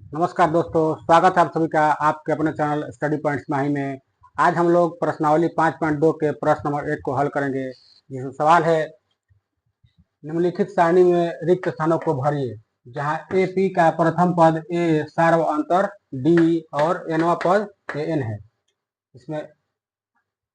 नमस्कार दोस्तों, स्वागत है आप सभी का आपके अपने चैनल स्टडी पॉइंट्स माही में। आज हम लोग प्रश्नावली 5.2 के प्रश्न नंबर 1 को हल करेंगे। जिसमें सवाल है, निम्नलिखित सारणी में रिक्त स्थानों को भरिए। जहां ए पी का प्रथम पद ए सार्व अंतर डी और एनवा पद ए एन है। इसमें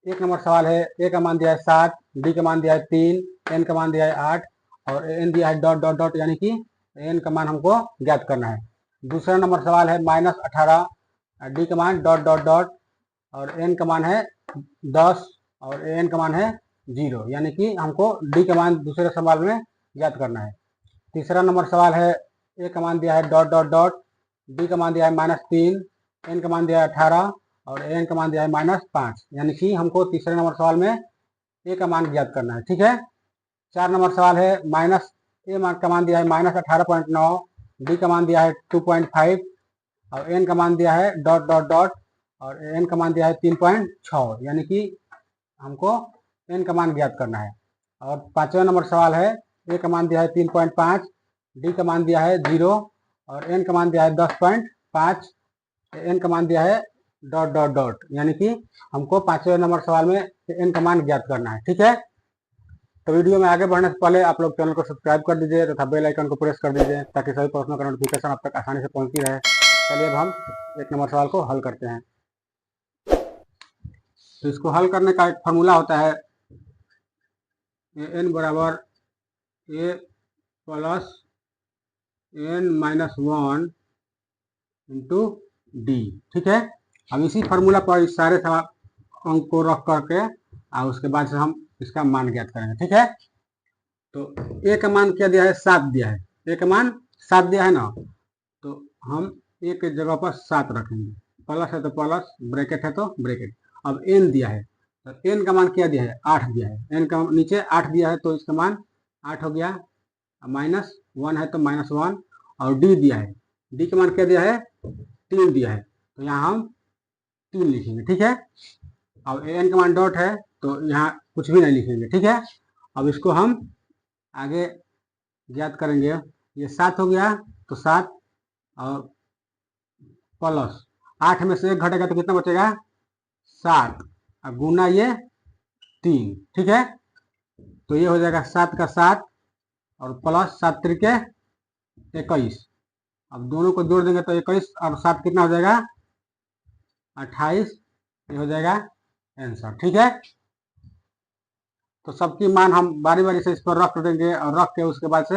1 नंबर सवाल है, ए का मान दिया है 7, डी का मान दिया है 3, एन का मान दिया है 8 और एन दिया है डॉट डॉट डॉट, यानी कि एन का मान हमको ज्ञात करना है। दूसरा नंबर सवाल है -18, डी का मान डॉट डॉट डॉट और एन का मान है 10 और एन का मान है 0, यानी कि हमको डी का मान दूसरे सवाल में ज्ञात करना है। तीसरा नंबर सवाल है, ए का मान दिया है डॉट डॉट डॉट, डी का मान दिया है -3, एन का मान दिया है 18 और एन का मान दिया है -5, यानी कि हमको तीसरे नंबर सवाल में ए का मान ज्ञात करना है। ठीक है। 4 नंबर सवाल है, ए का मान दिया है -18.9, डी का मान दिया है 2.5 और एन का मान दिया है डॉट डॉट डॉट और एन का मान दिया है 3.6, यानी कि हमको एन का मान ज्ञात करना है। और 5वां नंबर सवाल है, ए का मान दिया है 3.5, डी का मान दिया है 0 और एन का मान दिया है 10.5, एन का मान दिया है डॉट डॉट डॉट, यानी कि हमको 5वें नंबर सवाल में एन का मान ज्ञात करना है। ठीक है। तो वीडियो में आगे बढ़ने से पहले आप लोग चैनल को सब्सक्राइब कर दीजिए तथा बेल आइकन को प्रेस कर दीजिए ताकि सभी प्रश्नों का नोटिफिकेशन आप तक आसानी से पहुंचती रहे। चलिए अब हम 1 नंबर सवाल को हल करते हैं। तो इसको हल करने का एक फार्मूला होता है, एन बराबर A plus N minus 1 into D. ठीक है। अब इसी फार्मूला पर इस सारे अंक को रख करके और उसके बाद से हम इसका मान ज्ञात करेंगे। ठीक है। तो ए का मान क्या दिया है, 7 दिया है। ए का मान 7 दिया है ना, तो हम ए के जगह पर 7 रखेंगे। प्लस है तो प्लस, ब्रैकेट है तो ब्रैकेट। अब एन दिया है, तो एन का मान क्या दिया है, 8 दिया है। एन का नीचे 8 दिया है तो इसका मान 8 हो गया। -1 है तो -1 और डी दिया है, डी का मान क्या दिया है, 3 दिया है, तो यहाँ हम 3 लिखेंगे। ठीक है। अब एन का मान डॉट है तो यहाँ कुछ भी नहीं लिखेंगे। ठीक है। अब इसको हम आगे ज्ञात करेंगे। ये 7 हो गया तो 7 और प्लस 8 में से 1 घटेगा तो कितना बचेगा, 7 और गुना ये 3। ठीक है। तो ये हो जाएगा 7 का 7 और प्लस 7 त्रिके 21। अब दोनों को जोड़ देंगे तो 21 और 7 कितना हो जाएगा, 28। ये हो जाएगा आंसर। ठीक है। तो सबकी मान हम बारी बारी से इस पर रख देंगे और रख के उसके बाद से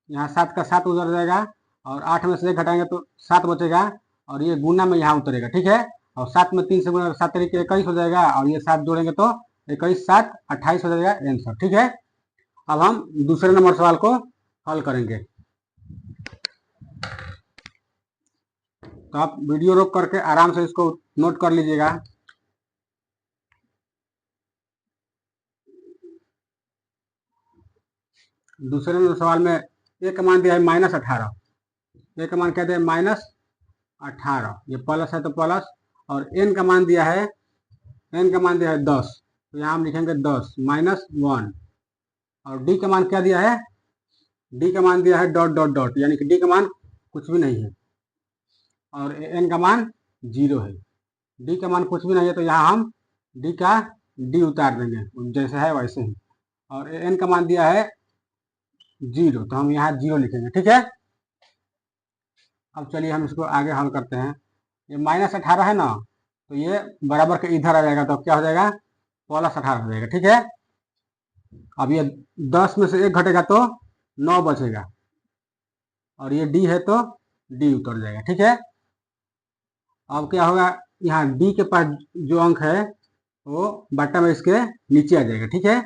यहाँ 7 का 7 उतर जाएगा और 8 में से 1 घटाएंगे तो 7 बचेगा और ये गुना में यहाँ उतरेगा। ठीक है। और 7 में 3 से गुना 7 तरीके 21 हो जाएगा और ये 7 जोड़ेंगे तो 21 7 28 हो जाएगा आंसर। ठीक है। अब हम दूसरे नंबर सवाल को हल करेंगे। तो आप वीडियो रोक करके आराम से इसको नोट कर लीजिएगा। दूसरे नंबर सवाल में ए का मान दिया है -18, ए का मान क्या दिया है, -18। ये प्लस है तो प्लस और एन का मान दिया है, एन का मान दिया है 10, तो यहाँ हम लिखेंगे 10 -1 और डी का मान क्या दिया है, डी का मान दिया है डॉट डॉट डॉट, यानी कि डी का मान कुछ भी नहीं है और एन का मान 0 है। डी का मान कुछ भी नहीं है तो यहाँ हम डी का डी उतार देंगे जैसे है वैसे ही, और एन का मान दिया है 0 तो हम यहाँ 0 लिखेंगे। ठीक है। अब चलिए हम इसको आगे हल करते हैं। ये -18 है ना, तो ये बराबर के इधर आ जाएगा तो क्या हो जाएगा, +18 हो जाएगा। ठीक है। अब ये 10 में से 1 घटेगा तो 9 बचेगा और ये डी है तो डी उतर जाएगा। ठीक है। अब क्या होगा, यहाँ डी के पास जो अंक है वो बट्टा में इसके नीचे आ जाएगा। ठीक है।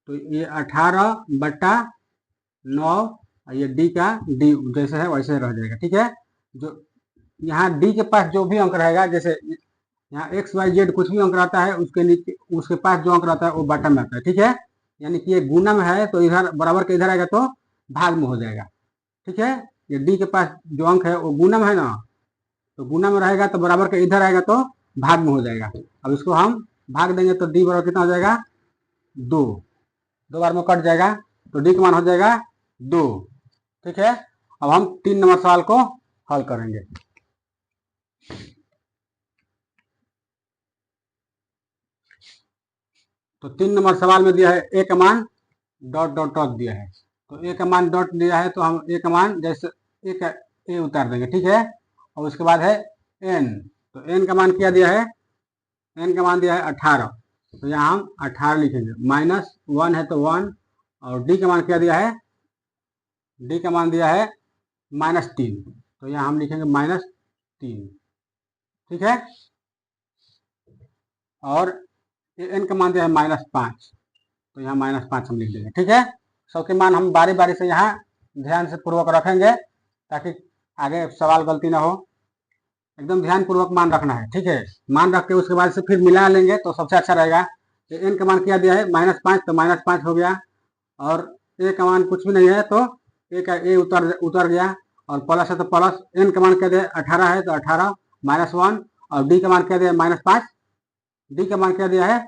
तो ये 18/9 ये डी का डी जैसे है वैसे रह जाएगा। ठीक है। जो यहाँ डी के पास जो भी अंक रहेगा, जैसे यहाँ XYZ कुछ भी अंक रहता है उसके नीचे उसके पास जो अंक रहता है वो बटन में आता है। ठीक है। यानी कि ये गुना में है तो इधर बराबर के इधर आएगा तो भाग में हो जाएगा। ठीक है। ये डी के पास जो अंक है वो गुना में है ना, तो गुना में रहेगा तो बराबर के इधर आएगा तो भाग में हो जाएगा। अब इसको हम भाग देंगे तो डी बराबर कितना हो जाएगा, 2 बार में कट जाएगा तो डी का मान हो जाएगा 2। ठीक है। अब हम 3 नंबर सवाल को हल करेंगे। तो 3 नंबर सवाल में दिया है ए का मान डॉट डॉट डॉट दिया है। तो ए का मान डॉट दिया है तो हम ए का मान जैसे ए उतार देंगे, ठीक है। और उसके बाद है एन। तो एन का मान क्या दिया है, एन का मान दिया है 18। तो यहाँ हम 18 लिखेंगे। -1 है तो 1। और डी का मान क्या दिया है, डी का मान दिया है -3। तो यहाँ हम लिखेंगे -3, ठीक है। और एन का मान दिया है -5। तो यहाँ -5 हम लिख देंगे, ठीक है। सबके मान हम बारी बारी से यहाँ ध्यान से पूर्वक रखेंगे ताकि आगे सवाल गलती ना हो। एकदम ध्यान पूर्वक मान रखना है, ठीक है। मान रख के उसके बाद से फिर मिला लेंगे तो सबसे अच्छा रहेगा। एन का मान क्या दिया है -5, तो -5 हो गया। और ए का मान कुछ भी नहीं है तो ए का ए उतर गया। और प्लस है तो प्लस। एन का मान क्या दिया है 18 है तो 18 -1। और डी का मान क्या दिया है -5। डी का मान क्या दिया है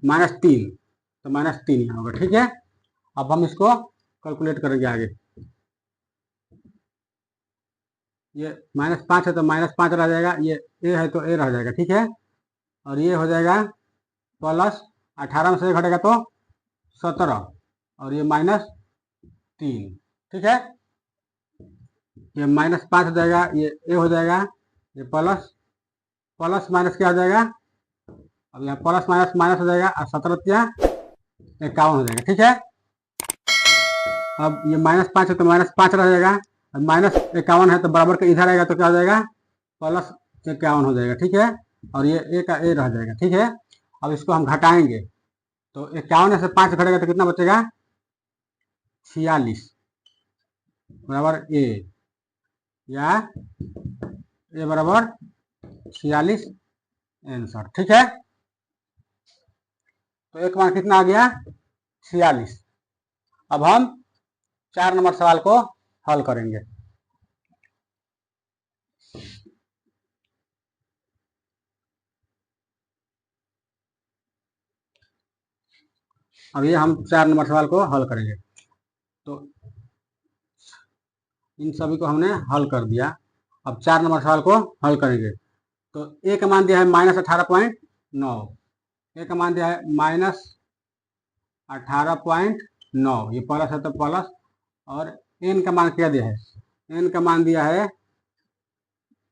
-3। तो -3 यहाँ होगा, ठीक है। अब हम इसको कैलकुलेट करेंगे आगे। ये -5 है तो -5 रह जाएगा, ये ए है तो ए रह जाएगा, ठीक है। और ये हो जाएगा प्लस 18 में से एक घटेगा तो 17। और ये -3, ठीक है। ये -5 हो जाएगा, ये ए हो जाएगा, ये प्लस प्लस माइनस क्या हो जाएगा, अब यहाँ प्लस माइनस माइनस हो जाएगा और 17×51 हो जाएगा, ठीक है। अब ये -5 है तो -5 रह जाएगा। -51 है तो बराबर के इधर आएगा तो क्या हो जाएगा +51 हो जाएगा, ठीक है। और ये ए का ए रह जाएगा, ठीक है। अब इसको हम घटाएंगे तो 51 से 5 घटेगा तो कितना बचेगा 46 बराबर ए, या ए बराबर 46 आंसर, ठीक है। तो एक मान कितना आ गया 46। अब हम 4 नंबर सवाल को हल करेंगे। अब ये हम 4 नंबर सवाल को हल करेंगे। तो इन सभी को हमने हल कर दिया। अब 4 नंबर सवाल को हल करेंगे। तो ए का मान दिया है -18.9। ए का मान दिया है -18.9, ये प्लस है तो प्लस। और एन का मान क्या दिया है, एन का मान दिया है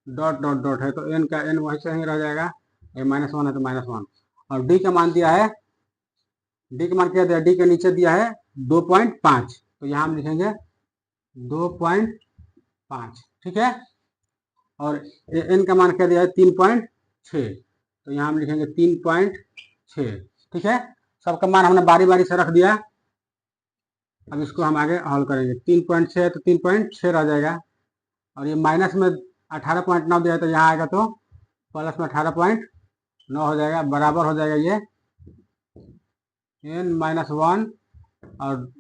डॉट डॉट डॉट है तो एन का एन वैसे ही रह जाएगा, ये -1 है तो -1। और डी का मान दिया है, डी का मान क्या दिया, डी के नीचे दिया है 2.5। तो यहाँ हम लिखेंगे 2.5, ठीक है। और एन का मान क्या दिया है 3.6। तो यहाँ हम लिखेंगे 3.6, ठीक है। सबका मान हमने बारी बारी से रख दिया। अब इसको हम आगे हल करेंगे। 3.6 है तो 3.6 रह जाएगा। और ये माइनस में 18.9 दिया है तो यहाँ आएगा तो प्लस में 18.9 हो जाएगा, बराबर हो जाएगा ये n-1 और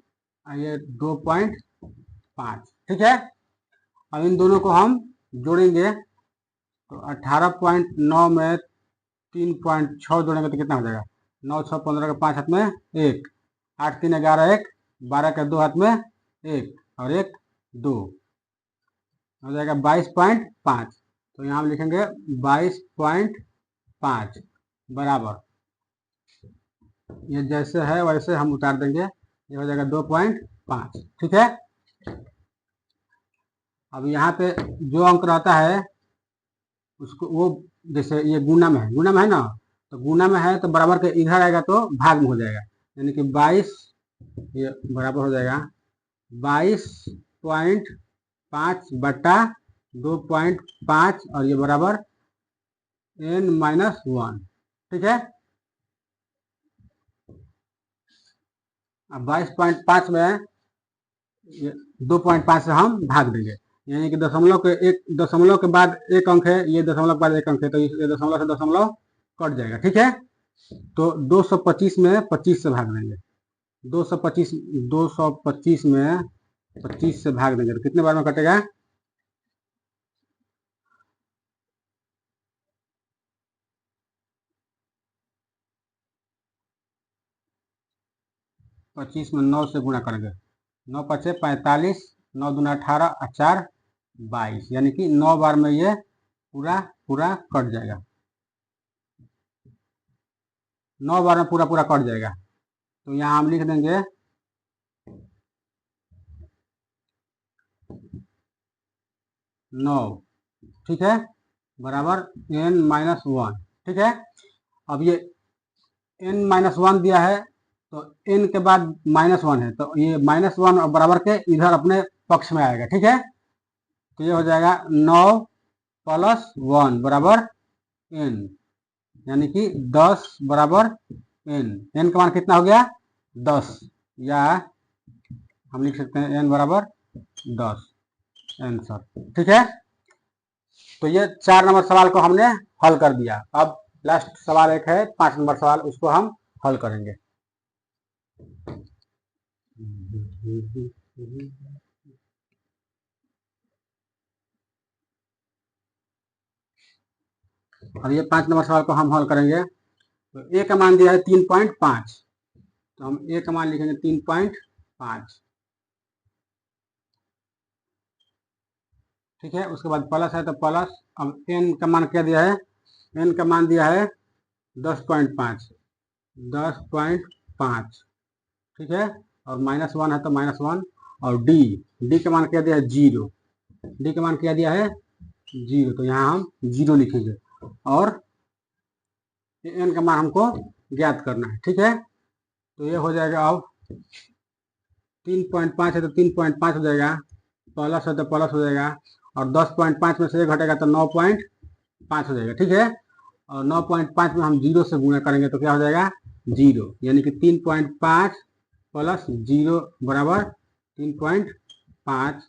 ये 2.5, ठीक है। अब इन दोनों को हम जोड़ेंगे तो 18.9 में 3.6 जोड़ेंगे तो कितना हो जाएगा 9 6 15 के 5 हाथ में 1, 8 3 11 1 12 के 2 हाथ में 1 और 1 2 हो जाएगा 22.5। तो यहाँ हम लिखेंगे 22.5 बराबर, ये जैसे है वैसे हम उतार देंगे, ये हो जाएगा 2.5, ठीक है। अब यहाँ पे जो अंक रहता है उसको वो जैसे ये गुना में है, गुना में है ना, तो गुना में है तो बराबर के इधर आएगा तो भाग में हो जाएगा, यानी कि 22 ये बराबर हो जाएगा 22.5 बटा 2.5 और ये बराबर n-1, ठीक है। अब 22.5 में 2.5 से हम भाग देंगे, यानी कि दशमलव के बाद एक अंक है, ये दशमलव के बाद एक अंक है तो ये दशमलव से दशमलव कट जाएगा, ठीक है। तो 225 में 25 से भाग देंगे, 225 में 25 से भाग देंगे तो कितने बार में कटेगा 25 में 9 से गुणा करेंगे, 9 × 5 = 45 9 दूना 18 और 4 22, यानी कि 9 बार में ये पूरा पूरा कट जाएगा। 9 बार में पूरा पूरा कट जाएगा। तो यहाँ हम लिख देंगे 9, ठीक है, बराबर n-1, ठीक है। अब ये n-1 दिया है तो n के बाद -1 है, तो ये -1 और बराबर के इधर अपने पक्ष में आएगा, ठीक है। तो ये हो जाएगा 9 + 1 बराबर n, यानी कि 10 बराबर n। n का मान कितना हो गया? 10, या हम लिख सकते हैं n बराबर 10 आंसर, ठीक है। तो ये 4 नंबर सवाल को हमने हल कर दिया। अब लास्ट सवाल एक है 5 नंबर सवाल, उसको हम हल करेंगे। अब ये 5 नंबर सवाल को हम हल करेंगे। तो ए का मान दिया है 3.5, तो हम ए का मान लिखेंगे 3.5, ठीक है। उसके बाद प्लस है तो प्लस, अब एन का मान क्या दिया है? एन का मान दिया है 10.5, 10.5, ठीक है। और -1 है तो -1, और डी का मान क्या दिया है? 0, डी का मान क्या दिया है? 0, तो यहाँ हम 0 लिखेंगे। और एन का मान हमको ज्ञात करना है, ठीक है। तो ये हो जाएगा, अब 3.5 है तो 3.5 हो जाएगा, प्लस है तो प्लस हो जाएगा, और 10.5 में से 1 घटेगा तो 9.5 हो जाएगा, ठीक है। और 9.5 में हम 0 से गुणा करेंगे तो क्या हो जाएगा? 0, यानी कि 3.5 + 0 बराबर 3.5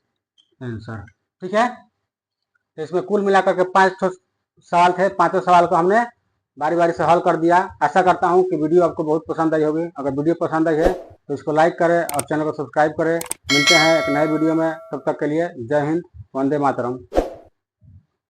आंसर, ठीक है। तो इसमें कुल मिलाकर के 5 सवाल थे। 5 सवाल को हमने बारी बारी से हल कर दिया। आशा करता हूँ कि वीडियो आपको बहुत पसंद आई होगी। अगर वीडियो पसंद आई है तो इसको लाइक करें और चैनल को सब्सक्राइब करें। मिलते हैं एक नए वीडियो में, तब तक के लिए जय हिंद, वंदे मातरम।